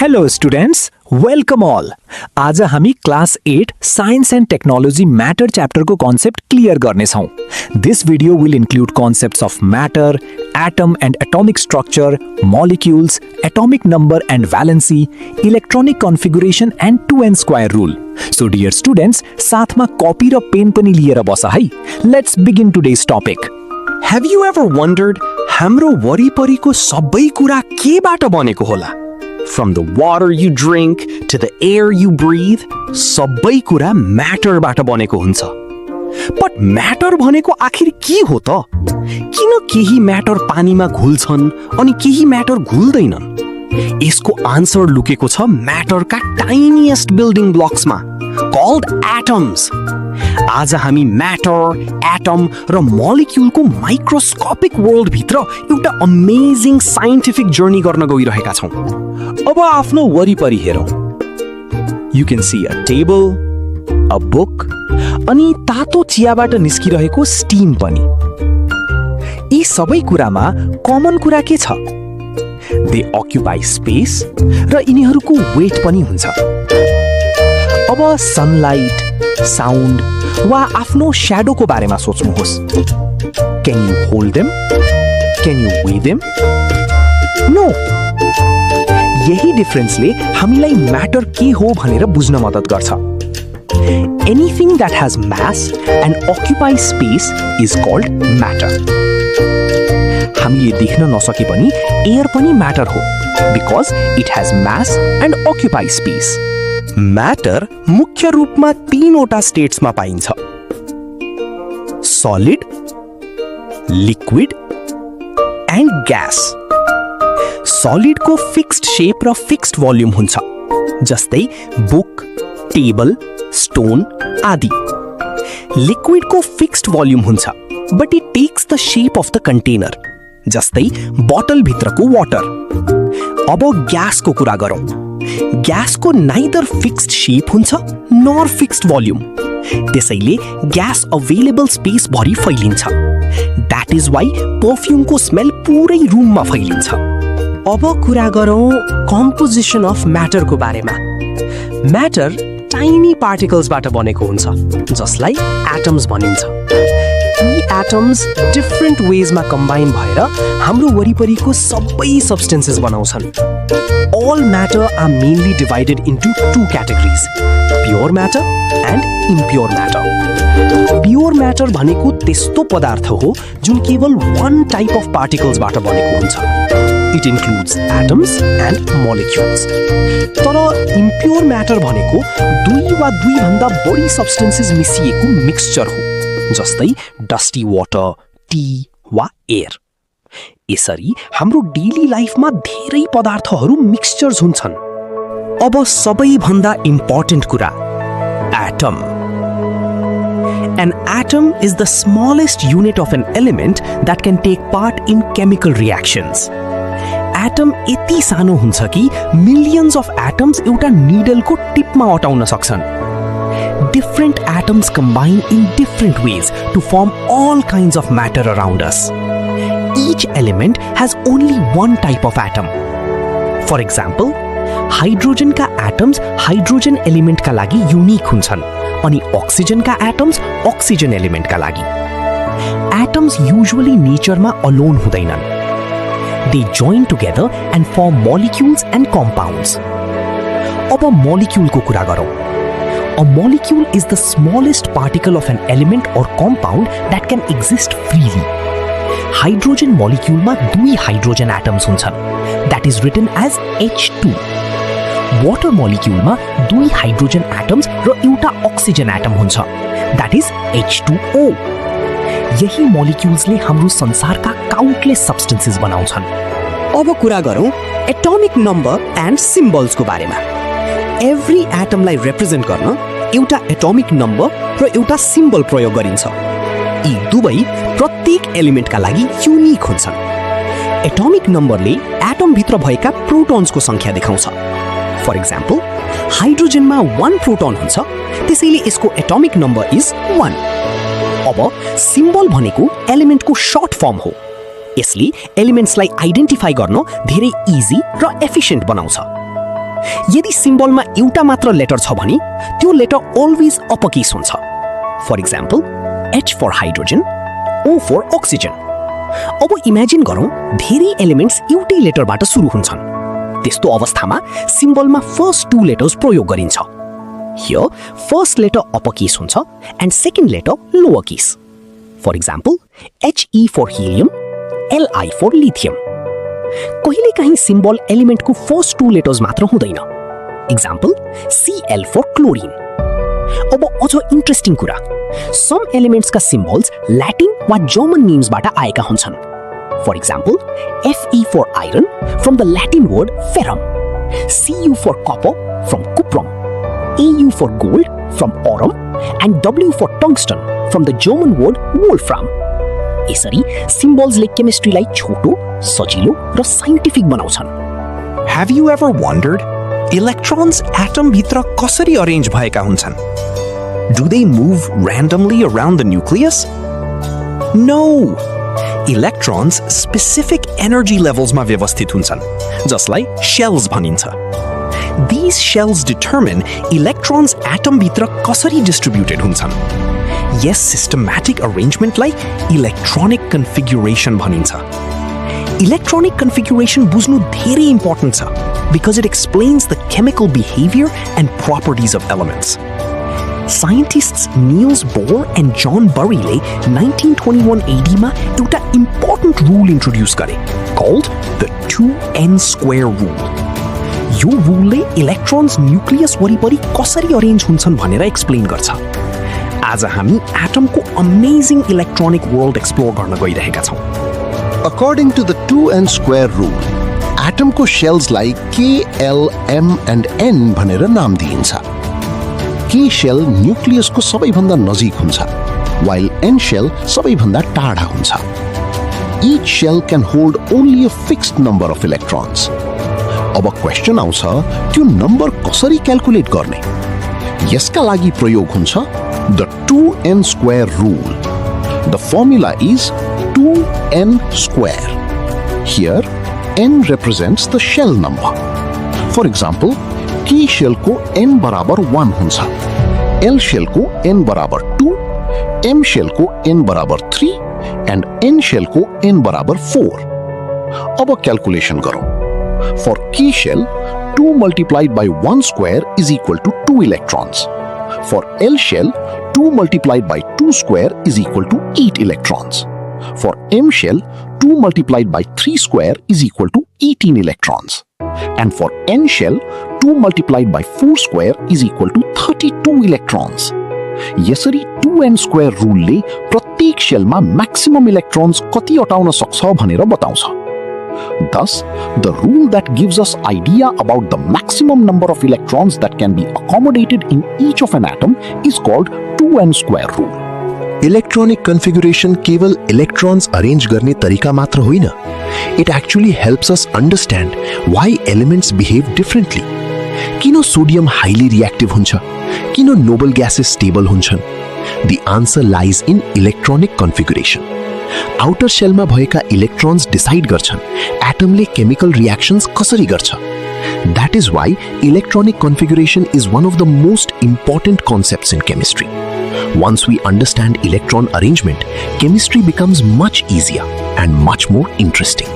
Hello students, welcome all. आज हामी class 8 science and technology matter च्याप्टरको कन्सेप्ट क्लियर गर्नेछौँ. This video will include concepts of matter, atom and atomic structure, molecules, atomic number and valency, electronic configuration and 2n square rule. So dear students, साथमा copy र pain पनि लिएर बस है. Let's begin today's topic. Have you ever wondered हाम्रो वरिपरिको सबै कुरा केबाट बनेको होला? From the water you drink to the air you breathe, सबै कुरा म्याटरबाट बनेको हुन्छ. बट म्याटर भनेको आखिर के हो त? किन केही म्याटर पानीमा घुल्छन् अनि केही म्याटर घुल्दैनन्? यसको आन्सर लुकेको छ म्याटरका टाइनिएस्ट बिल्डिङ ब्लक्समा, कल्ड एटम्स. आज हामी म्याटर, एटम र मोलिक्युलको माइक्रोस्कोपिक वर्ल्ड भित्र एउटा अमेजिङ साइन्टिफिक जर्नी गर्न गइरहेका छौँ. अब आफ्नो वरिपरि हेरौँ. You can see a table, a book, अनि तातो चियाबाट निस्किरहेको स्टिम पनि. यी सबै कुरामा कमन कुरा के छ? They occupy space र यिनीहरूको वेट पनि हुन्छ. अब सनलाइट, साउन्ड वा आफ्नो श्याडोको बारेमा सोच्नुहोस्. Can you hold them? Can you weigh them? No. यही डिफरेन्सले हामीलाई म्याटर के हो भनेर बुझ्न मद्दत गर्छ. Anything that has mass and occupies space is called matter. हामीले देख्न नसके पनि एयर पनि म्याटर हो, because it has mass and occupies space. Matter मुख्य रूपमा तीनवटा स्टेट्समा पाइन्छ. Solid, liquid and gas. सलिडको फिक्स्ड शेप र फिक्स्ड भोल्युम हुन्छ, जस्तै बुक, टेबल, स्टोन आदि. लिक्विडको फिक्स्ड भोल्युम हुन्छ, but it takes the shape of the container, जस्तै बोतल भित्रको वाटर. अब ग्यासको कुरा गरौँ. ग्यासको नाइदर फिक्स्ड शेप हुन्छ नर फिक्स्ड भोल्युम. त्यसैले ग्यास अवेलेबल स्पेस भरि फैलिन्छ. द्याट इज वाइ परफ्युमको स्मेल पुरै रुममा फैलिन्छ. अब कुरा गरौँ कम्पोजिसन अफ म्याटरको बारेमा. म्याटर टाइनी पार्टिकल्सबाट बनेको हुन्छ, जसलाई एटम्स भनिन्छ. यी एटम्स डिफरेन्ट वेजमा कम्बाइन भएर हाम्रो वरिपरिको सबै सब्स्टेन्सेस बनाउँछन्. All matter are mainly divided into two categories, pure matter and impure matter. Pure matter भनेको त्यस्तो पदार्थ हो जुन केवल one type of particles बाट बनेको हुन्छ. It includes atoms and molecules. तर impure matter भनेको दुई वा दुई भन्दा बढी सब्स्टेन्सेस मिसिएको मिक्सचर हो, जस्तै डस्टी वाटर, टी वा एयर. यसरी हाम्रो डेली लाइफमा धेरै पदार्थहरू मिक्सचर्स हुन्छन्. अब सबैभन्दा इम्पोर्टेन्ट कुरा, atom. An atom is the smallest unit of an element that can take part in chemical reactions. Atom यति सानो हुन्छ कि मिलियन्स अफ एटम्स एउटा निडलको टिपमा अटाउन सक्छन्. Different atoms combine in different ways to form all kinds of matter around us. Each element has only one type of atom. For example, hydrogen का atoms hydrogen element का लागि unique हुन्छन्, अनि oxygen का atoms oxygen element का लागि. Atoms usually नेचरमा alone हुँदैनन्. They join together and form molecules and compounds. अब मोलिक्युलको कुरा गरौँ. A molecule is the smallest particle of an element or compound that can exist freely. Hydrogen मोलिक्युलमा दुई hydrogen atoms हुन्छन्, that is written as H2. Water मोलिक्युलमा दुई hydrogen atoms र एउटा ऑक्सीजन एटम हुन्छ, that is H2O. यही मोलिक्युल्सले हाम्रो संसारका काउन्टलेस सब्स्टेन्सेस बनाउँछन्. अब कुरा गरौँ एटोमिक नम्बर एन्ड सिम्बल्सको बारेमा. एभ्री एटमलाई रिप्रेजेन्ट गर्न एउटा एटोमिक नम्बर र एउटा सिम्बल प्रयोग गरिन्छ. यी दुवै प्रत्येक एलिमेन्टका लागि युनिक हुन्छन्. एटोमिक नम्बरले एटमभित्र भएका प्रोटोन्सको संख्या देखाउँछ. फर इक्जाम्पल, हाइड्रोजनमा 1 प्रोटोन हुन्छ, त्यसैले यसको एटोमिक नम्बर इज 1. अब सिम्बल भनेको एलिमेन्टको सर्ट फर्म हो. यसले एलिमेन्ट्सलाई आइडेन्टिफाई गर्न धेरै इजी र एफिसिएन्ट बनाउँछ. यदि सिम्बलमा एउटा मात्र लेटर छ भने त्यो लेटर अलवेज अपरकेस हुन्छ। For example H for hydrogen, O for oxygen. अब इमेजिन गरौँ धेरै एलिमेन्ट्स एउटै लेटरबाट सुरु हुन्छन्। त्यस्तो अवस्थामा सिम्बलमा फर्स्ट टू लेटर्स प्रयोग गरिन्छ। हियर फर्स्ट लेटर अपरकेस हुन्छ and second letter lower case. For example HE for helium, Li for lithium. कहिलेकाहीँ सिम्बल एलिमेन्टको फर्स्ट टू लेटर्स मात्र हुँदैन। Example Cl for chlorine. अब अझ इन्ट्रेस्टिङ कुरा, सम एलिमेन्ट्सका सिम्बल्स ल्याटिन वा जर्मन नेम्सबाट आएका हुन्छन्। For example Fe for iron from the Latin word ferrum, Cu for copper from cuprum, Au for gold from aurum and W for टङ्स्टन from the German word wolfram. यसरी सिम्बल्सले केमिस्ट्रीलाई छोटो, सजिलो र scientific बनाउँछन्। Have you ever wondered, electrons atom भित्र कसरी arrange भएका हुन्छन्? Do they move randomly around the nucleus? No! Electrons specific energy levels मा व्यवस्थित हुन्छन्, जसलाई shells भनिन्छ। These shells determine electrons atom भित्र कसरी distributed हुन्छन्। यस सिस्टमैटिक अरेन्जमेन्टलाई इलेक्ट्रोनिक कन्फिगुरेसन भनिन्छ। इलेक्ट्रोनिक कन्फिगुरेसन बुझ्नु धेरै इम्पोर्टेन्ट छ because it explains the chemical behavior and properties of elements. Scientists Niels Bohr and John Burry 1921 AD मा एउटा important rule introduce गरे called the 2n square rule. यो रुलले electrons nucleus वरिपरि कसरी अरेन्ज हुन्छन् भनेर एक्सप्लेन गर्छ। आज हामी एटमको अमेजिङ इलेक्ट्रोनिक वर्ल्ड एक्सप्लोर गर्न गइरहेका छौँ। According to the 2n square rule, एटमको शेल्सलाई K, L, M and N भनेर नाम दिइन्छ। K शेल न्यूक्लियसको सबैभन्दा नजिक हुन्छ, while N शेल सबैभन्दा टाढा हुन्छ। Each shell can hold only a fixed number of electrons. अब क्वेशन आउँछ, त्यो नम्बर कसरी क्याल्कुलेट गर्ने? यसका लागि प्रयोग हुन्छ the 2n square rule. The formula is 2n square. Here, n represents the shell number. For example, K shell को n बराबर 1 हुन्छ, L shell को n बराबर 2, M shell को n बराबर 3 and N shell को n बराबर 4. अब कैलकुलेशन करो. For K shell, 2 multiplied by 1 square is equal to 2 electrons. For L shell, 2 multiplied by 2 square is equal to 8 electrons. For M shell, 2 multiplied by 3 square is equal to 18 electrons. And for N shell, 2 multiplied by 4 square is equal to 32 electrons. यसरी 2n square rule ले प्रत्येक शेलमा maximum electrons कति अटाउन सक्छ भनेर बताउँछ. Thus, the rule that gives us idea about the maximum number of electrons that can be accommodated in each of an atom is called 2n square rule. Electronic configuration केवल electrons arrange गर्ने तरिका मात्र होइन, it actually helps us understand why elements behave differently. किन sodium highly reactive हुन्छ, किन noble gases stable हुन्छन्? The answer lies in electronic configuration. Outer शेलमा भएका इलेक्ट्रॉन्स डिसाइड गर्छन् एटमले केमिकल रिएक्शन्स कसरी गर्छ। That is why electronic configuration is one of the most important concepts in chemistry. Once we understand electron arrangement, chemistry becomes much easier and much more interesting.